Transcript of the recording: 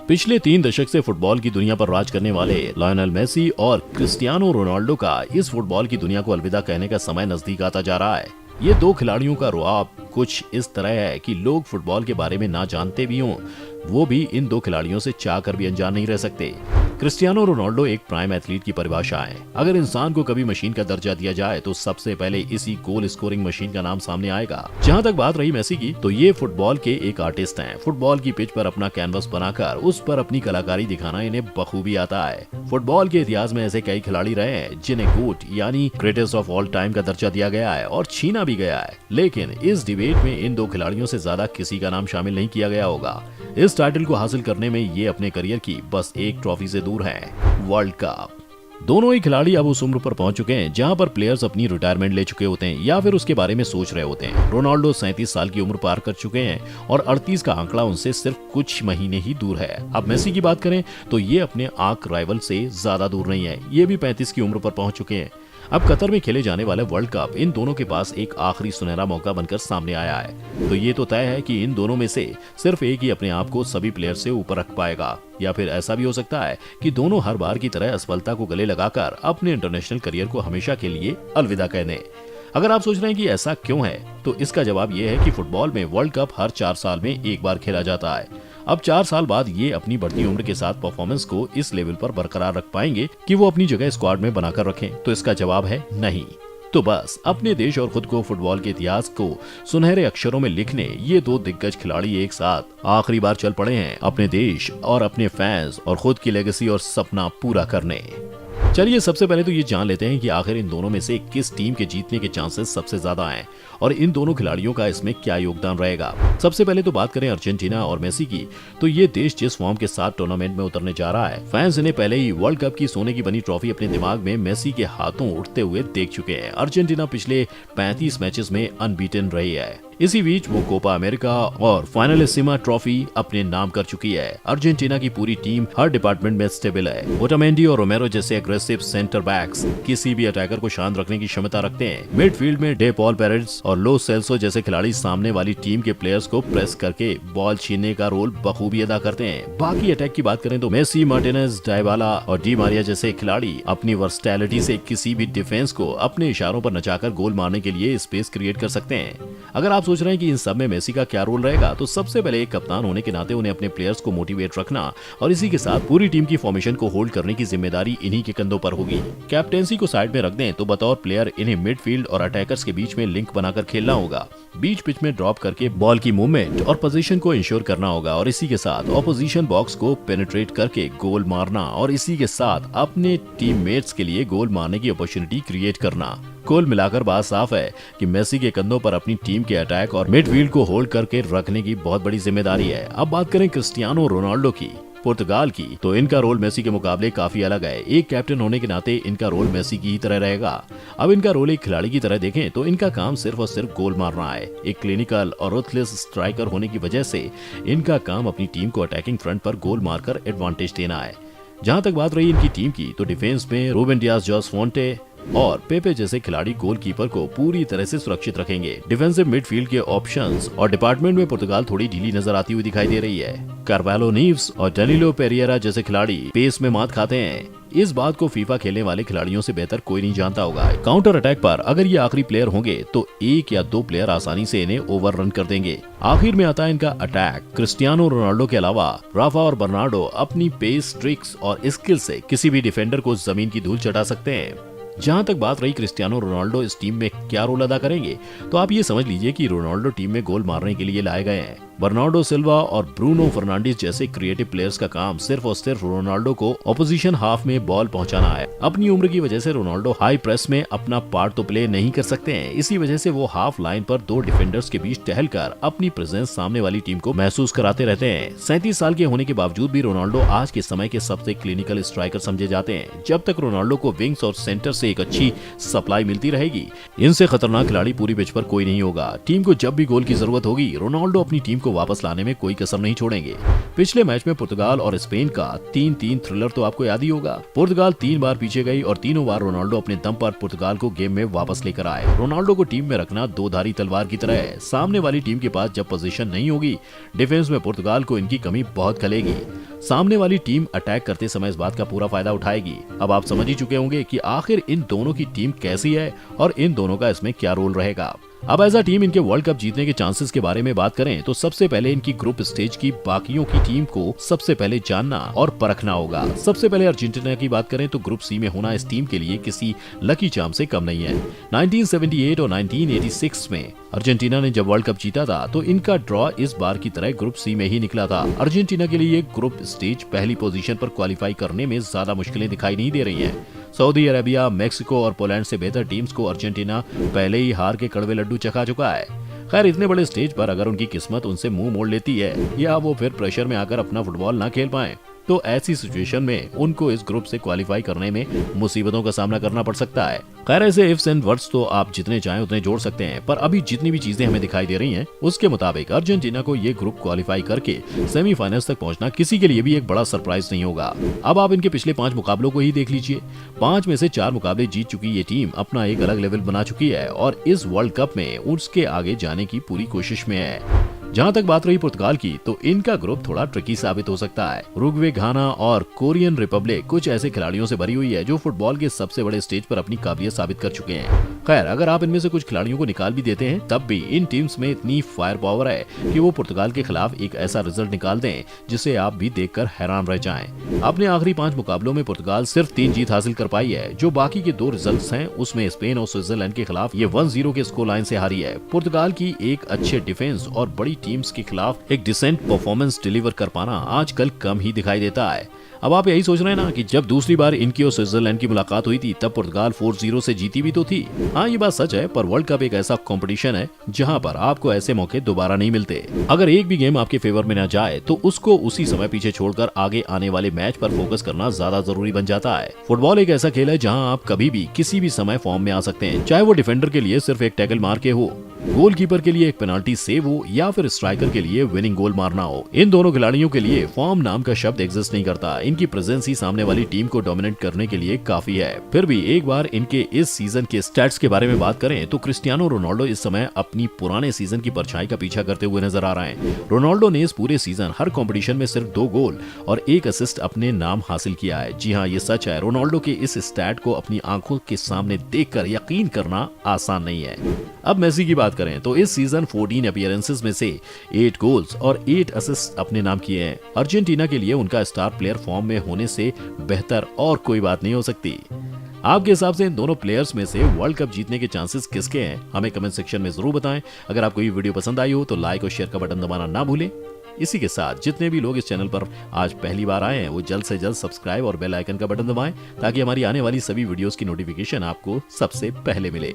पिछले 3 दशक से फुटबॉल की दुनिया पर राज करने वाले लायनल मेसी और क्रिस्टियानो रोनाल्डो का इस फुटबॉल की दुनिया को अलविदा कहने का समय नजदीक आता जा रहा है। ये दो खिलाड़ियों का रुआब कुछ इस तरह है कि लोग फुटबॉल के बारे में ना जानते भी हों, वो भी इन दो खिलाड़ियों से चाह कर भी अनजान नहीं रह सकते। क्रिस्टियानो रोनाल्डो एक प्राइम एथलीट की परिभाषा है। अगर इंसान को कभी मशीन का दर्जा दिया जाए तो सबसे पहले इसी गोल स्कोरिंग मशीन का नाम सामने आएगा। जहां तक बात रही मेसी की, तो ये फुटबॉल के एक आर्टिस्ट हैं। फुटबॉल की पिच पर अपना कैनवस बनाकर उस पर अपनी कलाकारी दिखाना इन्हें बखूबी आता है। फुटबॉल के इतिहास में ऐसे कई खिलाड़ी रहे हैं जिन्हें गोट यानी ग्रेटेस्ट ऑफ ऑल टाइम का दर्जा दिया गया है और छीना भी गया है, लेकिन इस डिबेट में इन दो खिलाड़ियों से ज्यादा किसी का नाम शामिल नहीं किया गया होगा। इस टाइटल को हासिल करने में ये अपने करियर की बस एक ट्रॉफी से दूर हैं, वर्ल्ड कप। दोनों ही खिलाड़ी अब उस उम्र पर पहुंच चुके हैं जहां पर प्लेयर्स अपनी रिटायरमेंट ले चुके होते हैं या फिर उसके बारे में सोच रहे होते हैं। रोनाल्डो 37 साल की उम्र पार कर चुके हैं और 38 का आंकड़ा उनसे सिर्फ कुछ महीने ही दूर है। अब मेसी की बात करें तो ये अपने आर्क राइवल से ज्यादा दूर नहीं है। ये भी 35 की उम्र पर पहुंच चुके हैं। अब कतर में खेले जाने वाले वर्ल्ड कप इन दोनों के पास एक आखिरी सुनहरा मौका बनकर सामने आया है। तो ये तो तय है कि इन दोनों में से सिर्फ एक ही अपने आप को सभी प्लेयर से ऊपर रख पाएगा, या फिर ऐसा भी हो सकता है कि दोनों हर बार की तरह असफलता को गले लगाकर अपने इंटरनेशनल करियर को हमेशा के लिए अलविदा कह दें। अगर आप सोच रहे हैं कि ऐसा क्यों है, तो इसका जवाब ये है कि फुटबॉल में वर्ल्ड कप हर 4 साल में एक बार खेला जाता है। अब 4 साल बाद ये अपनी बढ़ती उम्र के साथ परफॉर्मेंस को इस लेवल पर बरकरार रख पाएंगे कि वो अपनी जगह स्क्वाड में बनाकर रखें? तो इसका जवाब है नहीं। तो बस अपने देश और खुद को फुटबॉल के इतिहास को सुनहरे अक्षरों में लिखने ये दो दिग्गज खिलाड़ी एक साथ आखिरी बार चल पड़े हैं, अपने देश और अपने फैंस और खुद की लेगेसी और सपना पूरा करने। चलिए सबसे पहले तो ये जान लेते हैं कि आखिर इन दोनों में से किस टीम के जीतने के चांसेस सबसे ज्यादा हैं और इन दोनों खिलाड़ियों का इसमें क्या योगदान रहेगा। सबसे पहले तो बात करें अर्जेंटीना और मेसी की, तो ये देश जिस फॉर्म के साथ टूर्नामेंट में उतरने जा रहा है, फैंस इन्हें पहले ही वर्ल्ड कप की सोने की बनी ट्रॉफी अपने दिमाग में मेसी के हाथों उठते हुए देख चुके हैं। अर्जेंटीना पिछले 35 मैचेस में अनबीटन रही है। इसी बीच वो कोपा अमेरिका और फाइनलिसिमा ट्रॉफी अपने नाम कर चुकी है। अर्जेंटीना की पूरी टीम हर डिपार्टमेंट में स्टेबल है। ओटामेंडी और रोमेरो जैसे एग्रेसिव सेंटर बैक्स किसी भी अटैकर को शांत रखने की क्षमता रखते हैं। मिडफील्ड में डे पॉल पेरेड्स और लो सेल्सो जैसे खिलाड़ी सामने वाली टीम के प्लेयर्स को प्रेस करके बॉल छीनने का रोल बखूबी अदा करते हैं। बाकी अटैक की बात करें तो मेसी, मार्टिनेज, डायबाला और डी मारिया जैसे खिलाड़ी अपनी वर्सटैलिटी से किसी भी डिफेंस को अपने इशारों पर नचाकर गोल मारने के लिए स्पेस क्रिएट कर सकते हैं। अगर आप सोच रहे हैं कि इन सब में मेसी का क्या रोल रहेगा, तो सबसे पहले एक कप्तान होने के नाते उन्हें अपने प्लेयर्स को मोटिवेट रखना और इसी के साथ पूरी टीम की फॉर्मेशन को होल्ड करने की जिम्मेदारी इन्हीं के कंधों पर होगी। कैप्टेंसी को साइड में रख दें तो बतौर प्लेयर इन्हें मिडफील्ड और अटैकर्स के बीच में लिंक बनाकर खेलना होगा। बीच पिच में ड्रॉप करके बॉल की मूवमेंट और पोजीशन को इंश्योर करना होगा और इसी के साथ ऑपोजिशन बॉक्स को पेनिट्रेट करके गोल मारना और इसी के साथ अपने टीममेट्स के लिए गोल मारने की अपॉर्चुनिटी क्रिएट करना। कुल मिलाकर बात साफ है कि मेसी के कंधों पर अपनी टीम के अटैक और मिडफील्ड को होल्ड करके रखने की बहुत बड़ी जिम्मेदारी है। अब बात करें क्रिस्टियानो रोनाल्डो की, पुर्तगाल की, तो इनका रोल मेसी के मुकाबले काफी अलग है। एक कैप्टन होने के नाते इनका रोल मेसी की ही तरह रहेगा। अब इनका रोल एक खिलाड़ी की तरह देखें तो इनका काम सिर्फ और सिर्फ गोल मारना है। एक क्लिनिकल और रुथलेस स्ट्राइकर होने की वजह से इनका काम अपनी टीम को अटैकिंग फ्रंट पर गोल मारकर एडवांटेज देना है। जहां तक बात रही इनकी टीम की, तो डिफेंस में रूबेन डियास, जोस फोंटे और पेपे जैसे खिलाड़ी गोलकीपर को पूरी तरह से सुरक्षित रखेंगे। डिफेंसिव मिडफील्ड के ऑप्शंस और डिपार्टमेंट में पुर्तगाल थोड़ी ढीली नजर आती हुई दिखाई दे रही है। कार्वालो नीव्स और डेनिलो पेरियरा जैसे खिलाड़ी पेस में मात खाते हैं। इस बात को फीफा खेलने वाले खिलाड़ियों से बेहतर कोई नहीं जानता होगा। काउंटर अटैक पर अगर ये आखिरी प्लेयर होंगे तो 1 या 2 प्लेयर आसानी से इन्हें ओवररन कर देंगे। आखिर में आता है इनका अटैक। क्रिस्टियानो रोनाल्डो के अलावा राफा और बर्नार्डो अपनी पेस, ट्रिक्स और स्किल से किसी भी डिफेंडर को जमीन की धूल चटा सकते हैं। जहां तक बात रही क्रिस्टियानो रोनाल्डो इस टीम में क्या रोल अदा करेंगे, तो आप ये समझ लीजिए कि रोनाल्डो टीम में गोल मारने के लिए लाए गए हैं। बर्नार्डो सिल्वा और ब्रूनो फर्नांडिस जैसे क्रिएटिव प्लेयर्स का काम सिर्फ और सिर्फ रोनाल्डो को ऑपोजिशन हाफ में बॉल पहुंचाना है। अपनी उम्र की वजह से रोनाल्डो हाई प्रेस में अपना पार्ट तो प्ले नहीं कर सकते हैं। इसी वजह से वो हाफ लाइन पर 2 डिफेंडर्स के बीच टहलकर अपनी प्रेजेंस सामने वाली टीम को महसूस कराते रहते हैं। 37 साल के होने के बावजूद भी रोनाल्डो आज के समय के सबसे क्लिनिकल स्ट्राइकर समझे जाते हैं। जब तक रोनाल्डो को विंग्स और सेंटर से से एक अच्छी सप्लाई मिलती रहेगी। इनसे खतरनाक खिलाड़ी पूरी पिच पर कोई नहीं होगा। टीम को जब भी गोल की जरूरत होगी, रोनाल्डो अपनी टीम को वापस लाने में कोई कसर नहीं छोड़ेंगे। पिछले मैच में पुर्तगाल और स्पेन का 3-3 थ्रिलर तो आपको याद ही होगा। पुर्तगाल 3 बार पीछे गई और तीनों बार रोनाल्डो अपने दम पर पुर्तगाल को गेम में वापस लेकर आए। रोनाल्डो को टीम में रखना दो धारी तलवार की तरह है। सामने वाली टीम के पास जब पोजीशन नहीं होगी, डिफेंस में पुर्तगाल को इनकी कमी बहुत खलेगी। सामने वाली टीम अटैक करते समय इस बात का पूरा फायदा उठाएगी। अब आप समझ ही चुके होंगे कि आखिर इन दोनों की टीम कैसी है और इन दोनों का इसमें क्या रोल रहेगा। अब एज अ टीम इनके वर्ल्ड कप जीतने के चांसेस के बारे में बात करें तो सबसे पहले इनकी ग्रुप स्टेज की बाकियों की टीम को सबसे पहले जानना और परखना होगा। सबसे पहले अर्जेंटीना की बात करें तो ग्रुप सी में होना इस टीम के लिए किसी लकी चार्म से कम नहीं है। 1978 और 1986 में अर्जेंटीना ने जब वर्ल्ड कप जीता था तो इनका ड्रॉ इस बार की तरह ग्रुप सी में ही निकला था। अर्जेंटीना के लिए ग्रुप स्टेज पहली पोजीशन पर क्वालिफाई करने में ज्यादा मुश्किलें दिखाई नहीं दे रही हैं। सऊदी अरेबिया, मेक्सिको और पोलैंड से बेहतर टीम्स को अर्जेंटीना पहले ही हार के कड़वे लड्डू चखा चुका है। खैर, इतने बड़े स्टेज पर अगर उनकी किस्मत उनसे मुंह मोड़ लेती है या वो फिर प्रेशर में आकर अपना फुटबॉल ना खेल पाए, तो ऐसी सिचुएशन में उनको इस ग्रुप से क्वालिफाई करने में मुसीबतों का सामना करना पड़ सकता है। खैर, ऐसे इफ्स एंड वर्ड्स तो आप जितने चाहें उतने जोड़ सकते हैं, पर अभी जितनी भी चीजें हमें दिखाई दे रही हैं उसके मुताबिक अर्जेंटीना को ये ग्रुप क्वालिफाई करके सेमीफाइनल्स तक पहुंचना किसी के लिए भी एक बड़ा सरप्राइज नहीं होगा। अब आप इनके पिछले 5 मुकाबलों को ही देख लीजिए। 5 में से 4 मुकाबले जीत चुकी ये टीम अपना एक अलग लेवल बना चुकी है और इस वर्ल्ड कप में उसके आगे जाने की पूरी कोशिश में है। जहां तक बात रही पुर्तगाल की, तो इनका ग्रुप थोड़ा ट्रिकी साबित हो सकता है। उरुग्वे, घाना और कोरियन रिपब्लिक कुछ ऐसे खिलाड़ियों से भरी हुई है जो फुटबॉल के सबसे बड़े स्टेज पर अपनी काबिलियत साबित कर चुके हैं। खैर, अगर आप इनमें से कुछ खिलाड़ियों को निकाल भी देते हैं, तब भी इन टीम्स में इतनी फायर पावर है कि वो पुर्तगाल के खिलाफ एक ऐसा रिजल्ट निकाल दें जिसे आप भी देखकर हैरान रह जाएं। अपने आखिरी 5 मुकाबलों में पुर्तगाल सिर्फ 3 जीत हासिल कर पाई है। जो बाकी के 2 रिजल्ट्स हैं उसमें स्पेन और स्विट्जरलैंड के खिलाफ ये 1-0 के स्कोर लाइन से हारी है। पुर्तगाल की एक अच्छे डिफेंस और बड़ी टीम्स के खिलाफ एक डिसेंट परफॉर्मेंस डिलीवर कर पाना आजकल कम ही दिखाई देता है। अब आप यही सोच रहे हैं ना कि जब दूसरी बार इनकी और स्विट्जरलैंड की मुलाकात हुई थी तब पुर्तगाल 4-0 से जीती भी तो थी। हाँ, ये बात सच है, पर वर्ल्ड कप एक ऐसा कंपटीशन है जहां पर आपको ऐसे मौके दोबारा नहीं मिलते। अगर एक भी गेम आपके फेवर में न जाए तो उसको उसी समय पीछे छोड़कर आगे आने वाले मैच पर फोकस करना ज्यादा जरूरी बन जाता है। फुटबॉल एक ऐसा खेल है जहाँ आप कभी भी किसी भी समय फॉर्म में आ सकते हैं, चाहे वो डिफेंडर के लिए सिर्फ एक टैकल मार के हो, गोलकीपर के लिए एक पेनाल्टी सेव हो या फिर स्ट्राइकर के लिए विनिंग गोल मारना हो। इन दोनों खिलाड़ियों के लिए फॉर्म नाम का शब्द एग्जिस्ट नहीं करता। इनकी प्रेजेंस ही सामने वाली टीम को डोमिनेट करने के लिए काफी है। फिर भी एक बार इनके इस सीजन के स्टैट्स के बारे में बात करें तो क्रिस्टियानो रोनाल्डो इस समय अपनी पुराने सीजन की परछाई का पीछा करते हुए नजर आ रहे हैं। रोनाल्डो ने इस पूरे सीजन हर कंपटीशन में सिर्फ 2 गोल और 1 असिस्ट अपने नाम हासिल किया है। जी हाँ, ये सच है। रोनाल्डो के इस स्टैट को अपनी आंखों के सामने देखकर यकीन करना आसान नहीं है। अब मेसी की बात करें तो इस सीजन 14 अपीयरेंसेस में से 8 गोल्स और 8 असिस्ट अपने नाम किए हैं। अर्जेंटीना के लिए उनका स्टार प्लेयर फॉर्म में होने से बेहतर और कोई बात नहीं हो सकती। आपके हिसाब से इन दोनों प्लेयर्स में से वर्ल्ड कप जीतने के चांसेस किसके हैं, हमें कमेंट सेक्शन में जरूर बताएं। अगर आपको ये वीडियो पसंद आई हो तो लाइक और शेयर का बटन दबाना ना भूलें। इसी के साथ जितने भी लोग इस चैनल पर आज पहली बार आए हैं वो जल्द से जल्द सब्सक्राइब और बेल आइकन का बटन दबाएं ताकि हमारी आने वाली सभी वीडियोस की नोटिफिकेशन आपको सबसे पहले मिले।